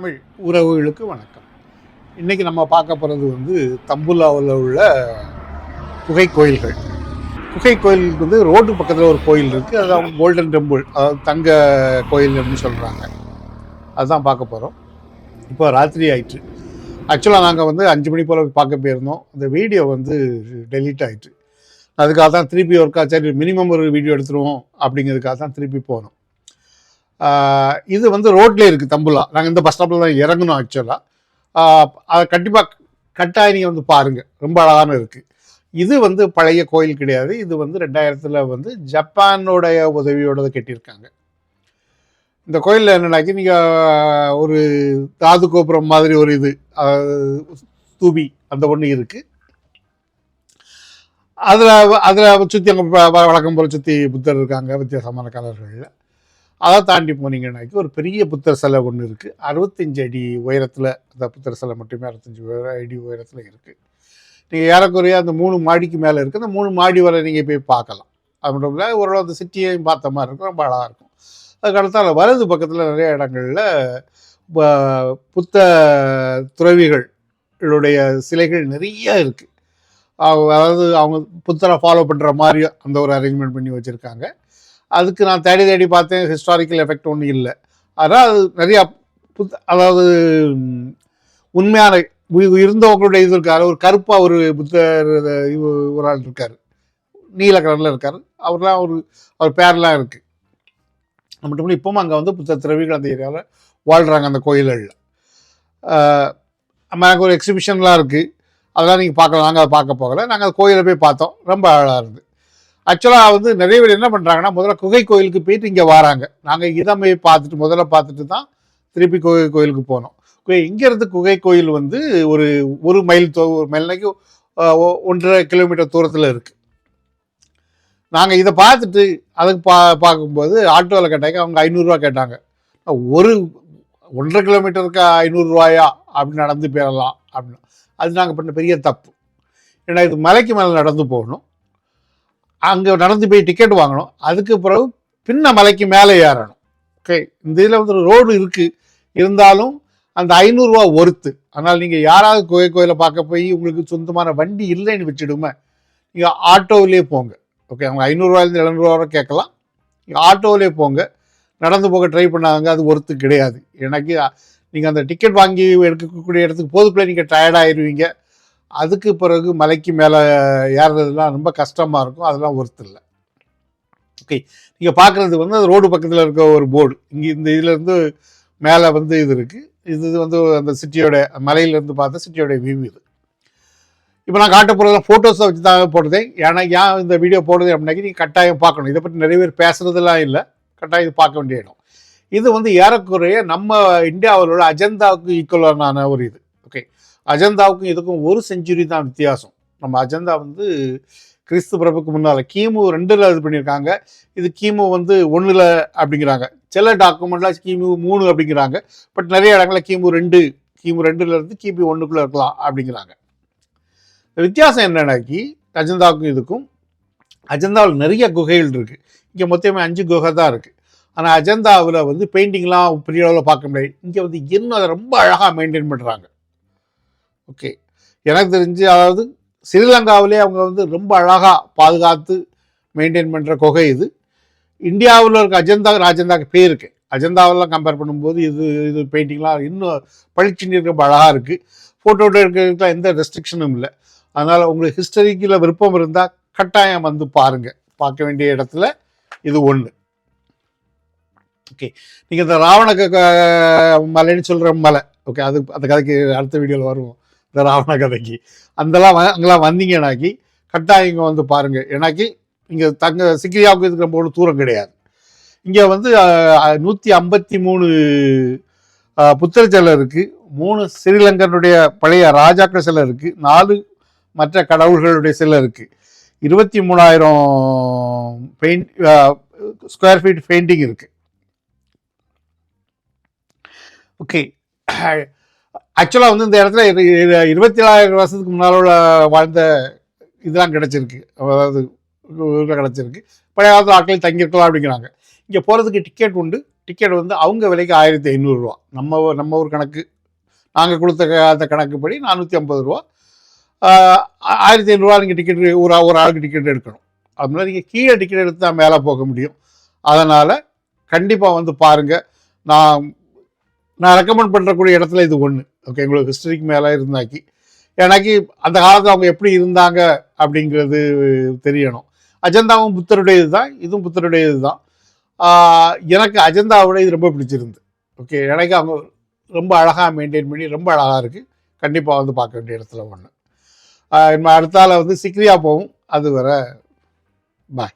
தமிழ் உறவுகளுக்கு வணக்கம். இன்றைக்கி நம்ம பார்க்க போகிறது வந்து தம்புலாவில் உள்ள குகை கோயில்கள். குகை கோயிலுக்கு வந்து ரோடு பக்கத்தில் ஒரு கோயில் இருக்குது. அது அவங்க கோல்டன் டெம்பிள், அதாவது தங்க கோயில் அப்படின்னு சொல்கிறாங்க. அதுதான் பார்க்க போகிறோம். இப்போ ராத்திரி ஆயிடுச்சு. ஆக்சுவலாக நாங்கள் வந்து 5 மணி போல் பார்க்க போயிருந்தோம். அந்த வீடியோ வந்து டெலீட் ஆகிட்டு, அதுக்காக தான் திருப்பி ஒர்க்கா சரி மினிமம் ஒரு வீடியோ எடுத்துருவோம் அப்படிங்கிறதுக்காக தான் திருப்பி போனோம். இது வந்து ரோட்லேயே இருக்குது தம்புலா. நாங்கள் இந்த பஸ் ஸ்டாப்பில் தான் இறங்கணும். ஆக்சுவலாக அதை கட்டாயம் நீங்கள் வந்து பாருங்கள், ரொம்ப அழகான இருக்குது. இது வந்து பழைய கோயில் கிடையாது. இது வந்து 2000 வந்து ஜப்பானோடைய உதவியோடு கட்டியிருக்காங்க. இந்த கோயிலில் என்னன்னாக்கி நீங்கள் ஒரு தாது கோபுரம் மாதிரி ஒரு இது தூபி அந்த ஒன்று இருக்குது. அதில் சுற்றி அங்கே வழக்கம் போல் சுற்றி புத்தர் இருக்காங்க வித்தியாசமான கலர்களில். அதை தாண்டி போனீங்கன்னாக்கி ஒரு பெரிய புத்தர் சிலை ஒன்று இருக்குது. 65 அடி உயரத்தில் அந்த புத்தர் சிலை மட்டுமே 65 அடி உயரத்தில் இருக்குது. நீங்கள் ஏறக்குறைய அந்த 3 மாடிக்கு மேலே இருக்குது. அந்த 3 மாடி வரை நீங்கள் போய் பார்க்கலாம். அது மட்டும் இல்லை, ஓரளவு அந்த சிட்டியையும் பார்த்த மாதிரி இருக்கும், ரொம்ப அழகாக இருக்கும். அதுக்கடுத்தால வலது பக்கத்தில் நிறைய இடங்களில் புத்த துறவிகளுடைய சிலைகள் நிறைய இருக்குது. அதாவது அவங்க புத்தரை ஃபாலோ பண்ணுற மாதிரி அந்த ஒரு அரேஞ்ச்மெண்ட் பண்ணி வச்சுருக்காங்க. அதுக்கு நான் தேடி பார்த்தேன், ஹிஸ்டாரிக்கல் எஃபெக்ட் ஒன்றும் இல்லை. ஆனால் அது நிறையா அதாவது உண்மையான இருந்தவங்களுடைய இது இருக்கார். ஒரு கருப்பாக ஒரு புத்தர் ஒரு ஆள் இருக்கார், நீல கலரில் இருக்கார். அவர்லாம் அவர் பேர்லாம் இருக்குது. மட்டும் இப்பவும் அங்கே வந்து புத்த திரவிகள் அந்த ஏரியாவில் வாழ்கிறாங்க, அந்த கோயில்களில். அங்கே ஒரு எக்ஸிபிஷன்லாம் இருக்குது, அதெல்லாம் நீங்கள் பார்க்கலாம். நாங்கள் அதை பார்க்க போகலை, நாங்கள் அந்த கோயிலை போய் பார்த்தோம். ரொம்ப அழகாக இருந்தது. ஆக்சுவலாக வந்து நிறைய பேர் என்ன பண்ணுறாங்கன்னா, முதல்ல குகை கோயிலுக்கு போயிட்டு இங்கே வராங்க. நாங்கள் இதான் போய் முதல்ல பார்த்துட்டு தான் திருப்பி குகை கோயிலுக்கு போனோம். இங்கேருந்து குகை கோயில் வந்து ஒரு மைல்னாக்கி 1.5 கிலோமீட்டர் தூரத்தில் இருக்குது. நாங்கள் இதை பார்த்துட்டு அதுக்கு பார்க்கும்போது ஆட்டோவில் கேட்டாங்க. அவங்க 500 ரூபா கேட்டாங்க. ஒரு 1.5 கிலோமீட்டருக்கு 500 ரூபாயா அப்படின்னு நடந்து போயிடலாம் அப்படின்னு. அது நாங்கள் பண்ண பெரிய தப்பு. ஏன்னா இது மலைக்கு மேலே நடந்து போகணும், அங்கே நடந்து போய் டிக்கெட் வாங்கணும், அதுக்கு பிறகு பின்ன மலைக்கு மேலே ஏறணும். ஓகே, இந்த இதில் வந்து ரோடு இருக்குது, இருந்தாலும் அந்த 500 ரூபா ஒர்த்து. அதனால் நீங்கள் யாராவது கோயிலை பார்க்க போய் உங்களுக்கு சொந்தமான வண்டி இல்லைன்னு வச்சுடுமே, நீங்கள் ஆட்டோவிலே போங்க. ஓகே, அவங்க 500 ரூபாயிலேருந்து 700 ரூபா வரை கேட்கலாம். நீங்கள் ஆட்டோவிலே போங்க, நடந்து போக ட்ரை பண்ணாங்க, அது ஒர்த்து கிடையாது. எனக்கு நீங்கள் அந்த டிக்கெட் வாங்கி எடுக்கக்கூடிய இடத்துக்கு போதுக்குள்ளே நீங்கள் டயர்டாகிடுவீங்க. அதுக்கு பிறகு மலைக்கு மேலே ஏறுறதுலாம் ரொம்ப கஷ்டமாக இருக்கும், அதெல்லாம் ஒர்த்து இல்லை. ஓகே, நீங்கள் பார்க்குறது வந்து அது ரோடு பக்கத்தில் இருக்க ஒரு போர்டு. இங்கே இந்த இதிலேருந்து மேலே வந்து இது இருக்குது. இது வந்து அந்த சிட்டியோட மலையிலேருந்து பார்த்த சிட்டியோட வியூ இது. இப்போ நான் காட்ட போகிறதெல்லாம் ஃபோட்டோஸை வச்சு தான் போடுறதே. ஏன்னா ஏன் இந்த வீடியோ போடுறது அப்படின்னாக்கி நீங்கள் கட்டாயம் பார்க்கணும். இதை பற்றி நிறைய பேர் பேசுகிறதுலாம் இல்லை, கட்டாயம் இது பார்க்க வேண்டிய இடம். இது வந்து ஏறக்குறைய நம்ம இந்தியாவில் அஜந்தாவுக்கு ஈக்குவலான ஒரு இது. ஓகே, அஜந்தாவுக்கும் இதுக்கும் 1 செஞ்சுரி தான் வித்தியாசம். நம்ம அஜந்தா வந்து கிறிஸ்து பிறப்புக்கு முன்னால் கிமு 2 இது பண்ணியிருக்காங்க. இது கிமு வந்து 1 அப்படிங்கிறாங்க. சில டாக்குமெண்ட்லாம் கிமு 3 அப்படிங்கிறாங்க. பட் நிறைய இடங்களில் கிமு 2 கிபி 1 இருக்கலாம் அப்படிங்கிறாங்க. வித்தியாசம் என்னன்னாக்கி அஜந்தாவுக்கும் இதுக்கும், அஜந்தாவில் நிறைய குகைகள் இருக்குது. இங்கே மொத்தமே 5 குகை தான் இருக்குது. ஆனால் அஜந்தாவில் வந்து பெயிண்டிங்லாம் பெரிய அளவில் பார்க்க முடியாது. இங்கே வந்து இன்னும் அதை ரொம்ப அழகாக மெயின்டைன் பண்ணுறாங்க. ஓகே, எனக்கு தெரிஞ்சு அதாவது ஸ்ரீலங்காவிலே அவங்க வந்து ரொம்ப அழகாக பாதுகாத்து மெயின்டைன் பண்ணுற குகை இது. இந்தியாவில் இருக்க அஜந்தாவுக்கு பேர் இருக்குது. அஜந்தாவெல்லாம் கம்பேர் பண்ணும்போது இது பெயிண்டிங்லாம் இன்னும் பளிச்சுன்னு ரொம்ப அழகாக இருக்குது. ஃபோட்டோ எடுக்கிறதுக்குலாம் எந்த ரெஸ்ட்ரிக்ஷனும் இல்லை. அதனால் உங்களுக்கு ஹிஸ்டரிக்கில் விருப்பம் இருந்தால் கட்டாயம் வந்து பாருங்கள். பார்க்க வேண்டிய இடத்துல இது ஒன்று. ஓகே, நீங்கள் இந்த ராவண மலைன்னு சொல்கிற மலை, ஓகே, அந்த கதைக்கு அடுத்த வீடியோவில் வருவோம். இந்த ராவண கதைக்கு அங்கெல்லாம் வந்தீங்கன்னாக்கி கட்டாயம் இங்கே வந்து பாருங்கள். ஏன்னாக்கி இங்கே சிக்கிரியாவுக்கு இதுக்கு ரொம்ப தூரம் கிடையாது. இங்கே வந்து 153 புத்தர் சிலை இருக்குது, 3 ஸ்ரீலங்கனுடைய பழைய ராஜாக்கள் சிலை இருக்குது, 4 மற்ற கடவுள்களுடைய சிலை இருக்குது, 23,000 ஸ்கொயர் ஃபீட் பெயிண்டிங் இருக்குது. ஓகே, ஆக்சுவலாக வந்து இந்த இடத்துல 24,000 வருஷத்துக்கு முன்னால் வாழ்ந்த இதெல்லாம் கிடச்சிருக்கு. அதாவது கிடச்சிருக்கு. பழைய காலத்தில் ஆட்கள் தங்கியிருக்கலாம் அப்படிங்கிறாங்க. இங்கே போகிறதுக்கு டிக்கெட் உண்டு, டிக்கெட் வந்து அவங்க விலைக்கு 1500 ரூபா. நம்ம ஊர் கணக்கு நாங்கள் கொடுத்த அந்த கணக்குப்படி 450 ரூபா. 1500 ரூபா நீங்கள் டிக்கெட் ஒரு ஆளுக்கு டிக்கெட் எடுக்கணும். அதனால நீங்கள் கீழே டிக்கெட் எடுத்து தான் மேலே போக முடியும். அதனால் கண்டிப்பாக வந்து பாருங்கள். நான் ரெக்கமெண்ட் பண்ணுறக்கூடிய இடத்துல இது ஒன்று. ஓகே, உங்களுக்கு ஹிஸ்டரிக்கு மேலே இருந்தாக்கி எனக்கு அந்த காலத்தில் அவங்க எப்படி இருந்தாங்க அப்படிங்கிறது தெரியணும். அஜந்தாவும் புத்தருடையது தான், இதுவும் புத்தருடையது தான். எனக்கு அஜந்தாவை விட இது ரொம்ப பிடிச்சிருந்து. ஓகே, எனக்கு அவங்க ரொம்ப அழகாக மெயின்டைன் பண்ணி ரொம்ப அழகாக இருக்குது. கண்டிப்பாக வந்து பார்க்க வேண்டிய இடத்துல ஒன்று. அடுத்தால வந்து சிக்ரியா போகும். அது வரை பாய்.